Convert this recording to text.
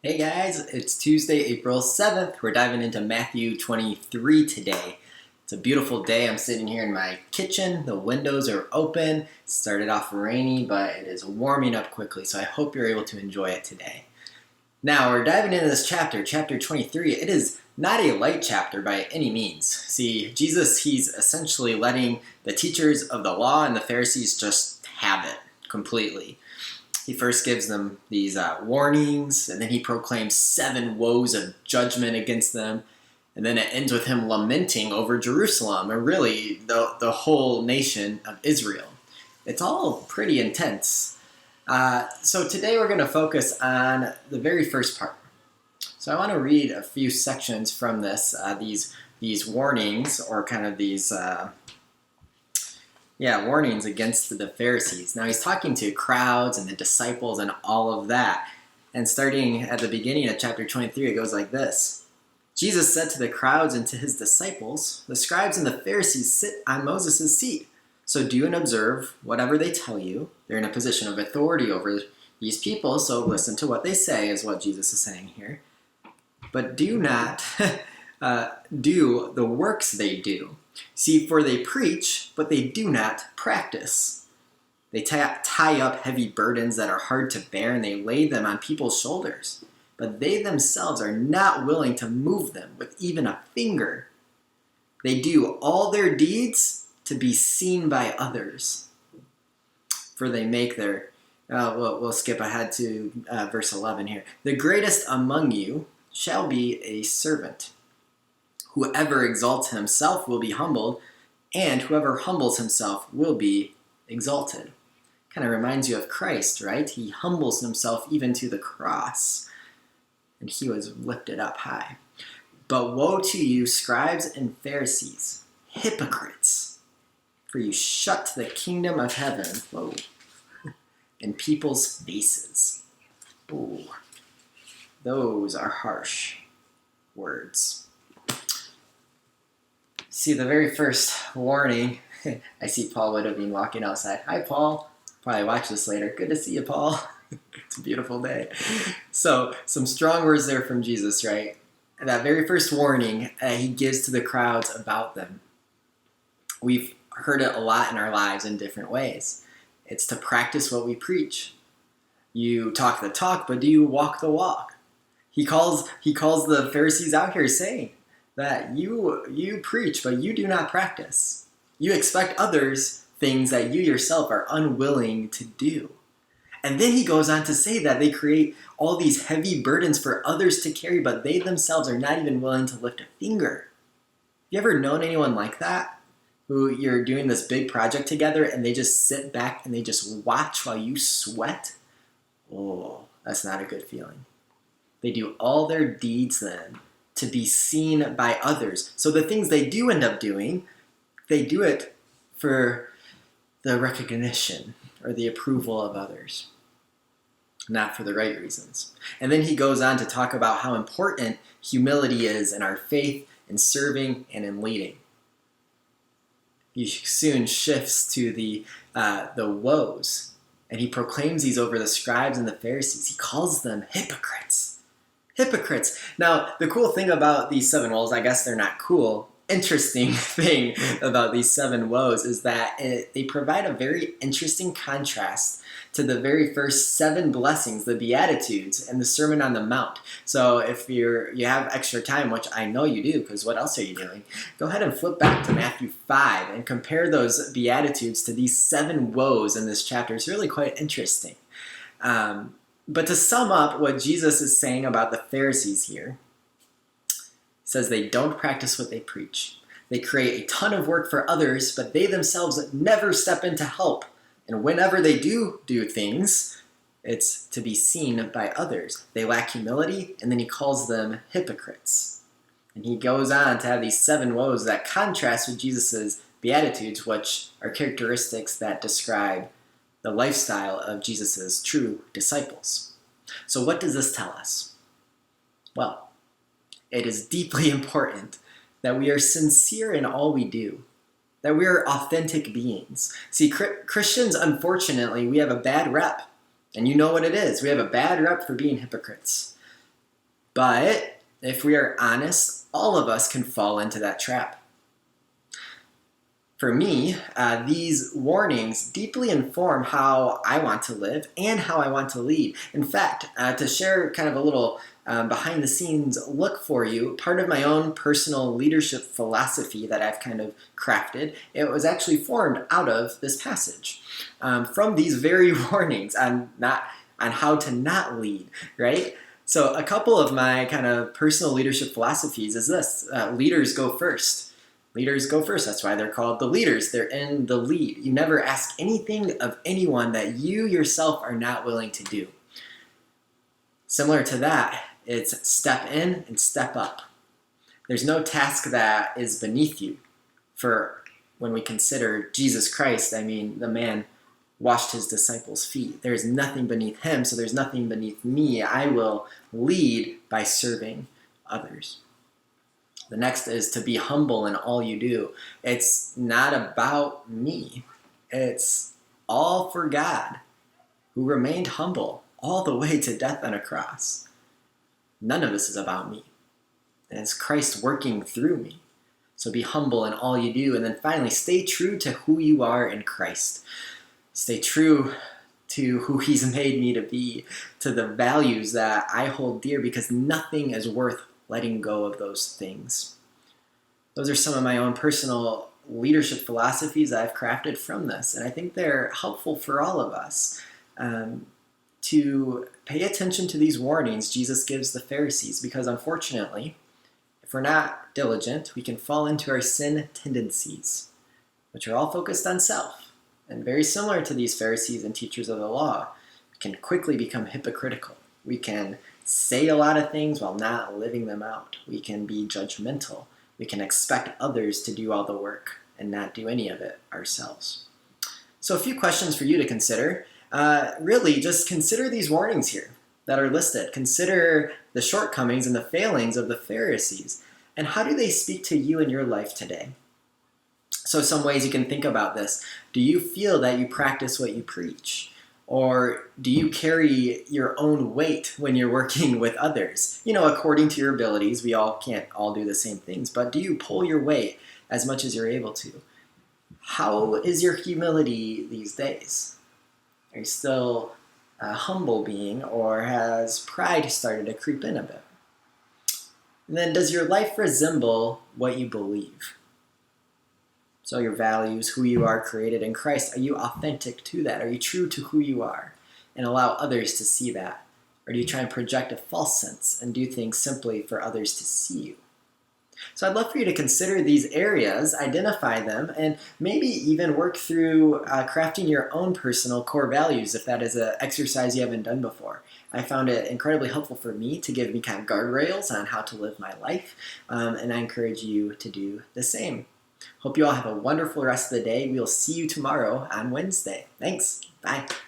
Hey guys, it's Tuesday, April 7th. We're diving into Matthew 23 today. It's a beautiful day. I'm sitting here in my kitchen. The windows are open. It started off rainy, but it is warming up quickly, so I hope you're able to enjoy it today. Now, we're diving into this chapter 23. It is not a light chapter by any means. See, Jesus, he's essentially letting the teachers of the law and the Pharisees just have it completely. He first gives them these warnings, and then he proclaims 7 woes of judgment against them. And then it ends with him lamenting over Jerusalem, and really the whole nation of Israel. It's all pretty intense. So today we're going to focus on the very first part. So I want to read a few sections from this, these warnings, or kind of these warnings against the Pharisees. Now he's talking to crowds and the disciples and all of that. And starting at the beginning of chapter 23, it goes like this. Jesus said to the crowds and to his disciples, "The scribes and the Pharisees sit on Moses' seat. So do and observe whatever they tell you. They're in a position of authority over these people, so listen to what they say," is what Jesus is saying here. "But do not do the works they do. See, for they preach, but they do not practice. They tie up heavy burdens that are hard to bear, and they lay them on people's shoulders. But they themselves are not willing to move them with even a finger. They do all their deeds to be seen by others. For they make their..." We'll skip ahead to verse 11 here. "The greatest among you shall be a servant. Whoever exalts himself will be humbled, and whoever humbles himself will be exalted." Kind of reminds you of Christ, right? He humbles himself even to the cross, and he was lifted up high. "But woe to you, scribes and Pharisees, hypocrites, for you shut the kingdom of heaven in people's faces." Ooh, those are harsh words. See, the very first warning, I see Paul would have been walking outside. Hi, Paul. Probably watch this later. Good to see you, Paul. It's a beautiful day. So, some strong words there from Jesus, right? And that very first warning he gives to the crowds about them. We've heard it a lot in our lives in different ways. It's to practice what we preach. You talk the talk, but do you walk the walk? He calls the Pharisees out here saying that you preach, but you do not practice. You expect others things that you yourself are unwilling to do. And then he goes on to say that they create all these heavy burdens for others to carry, but they themselves are not even willing to lift a finger. You ever known anyone like that? Who you're doing this big project together and they just sit back and they just watch while you sweat? Oh, that's not a good feeling. They do all their deeds then to be seen by others. So the things they do end up doing, they do it for the recognition or the approval of others, not for the right reasons. And then he goes on to talk about how important humility is in our faith, in serving, and in leading. He soon shifts to the woes, and he proclaims these over the scribes and the Pharisees. He calls them hypocrites. Hypocrites. Now, the cool thing about these 7 woes, I guess they're not cool. Interesting thing about these 7 woes is that they provide a very interesting contrast to the very first 7 blessings, the Beatitudes, and the Sermon on the Mount. So if you have extra time, which I know you do, because what else are you doing? Go ahead and flip back to Matthew 5 and compare those Beatitudes to these 7 woes in this chapter. It's really quite interesting. But to sum up what Jesus is saying about the Pharisees here, he says they don't practice what they preach. They create a ton of work for others, but they themselves never step in to help. And whenever they do things, it's to be seen by others. They lack humility, and then he calls them hypocrites. And he goes on to have these 7 woes that contrast with Jesus' Beatitudes, which are characteristics that describe the lifestyle of Jesus' true disciples. So what does this tell us? Well, it is deeply important that we are sincere in all we do, that we are authentic beings. See, Christians, unfortunately, we have a bad rep, and you know what it is. We have a bad rep for being hypocrites. But if we are honest, all of us can fall into that trap. For me, these warnings deeply inform how I want to live and how I want to lead. In fact, to share kind of a little behind the scenes look for you, part of my own personal leadership philosophy that I've kind of crafted, it was actually formed out of this passage. From these very warnings on how to not lead, right? So a couple of my kind of personal leadership philosophies is this: leaders go first. Leaders go first. That's why they're called the leaders. They're in the lead. You never ask anything of anyone that you yourself are not willing to do. Similar to that, it's step in and step up. There's no task that is beneath you. For when we consider Jesus Christ, I mean, the man washed his disciples' feet. There's nothing beneath him, so there's nothing beneath me. I will lead by serving others. The next is to be humble in all you do. It's not about me. It's all for God, who remained humble all the way to death on a cross. None of this is about me. And it's Christ working through me. So be humble in all you do. And then finally, stay true to who you are in Christ. Stay true to who he's made me to be, to the values that I hold dear, because nothing is worth letting go of those things. Those are some of my own personal leadership philosophies I've crafted from this, and I think they're helpful for all of us to pay attention to these warnings Jesus gives the Pharisees, because unfortunately, if we're not diligent, we can fall into our sin tendencies, which are all focused on self, and very similar to these Pharisees and teachers of the law. We can quickly become hypocritical. We can say a lot of things while not living them out. We can be judgmental. We can expect others to do all the work and not do any of it ourselves. So a few questions for you to consider. Really, just consider these warnings here that are listed. Consider the shortcomings and the failings of the Pharisees. And how do they speak to you in your life today? So some ways you can think about this. Do you feel that you practice what you preach? Or do you carry your own weight when you're working with others? You know, according to your abilities, we all can't all do the same things, but do you pull your weight as much as you're able to? How is your humility these days? Are you still a humble being, or has pride started to creep in a bit? And then, does your life resemble what you believe? So your values, who you are created in Christ, are you authentic to that? Are you true to who you are and allow others to see that? Or do you try and project a false sense and do things simply for others to see you? So I'd love for you to consider these areas, identify them, and maybe even work through crafting your own personal core values if that is an exercise you haven't done before. I found it incredibly helpful for me to give me kind of guardrails on how to live my life, and I encourage you to do the same. Hope you all have a wonderful rest of the day. We'll see you tomorrow on Wednesday. Thanks. Bye.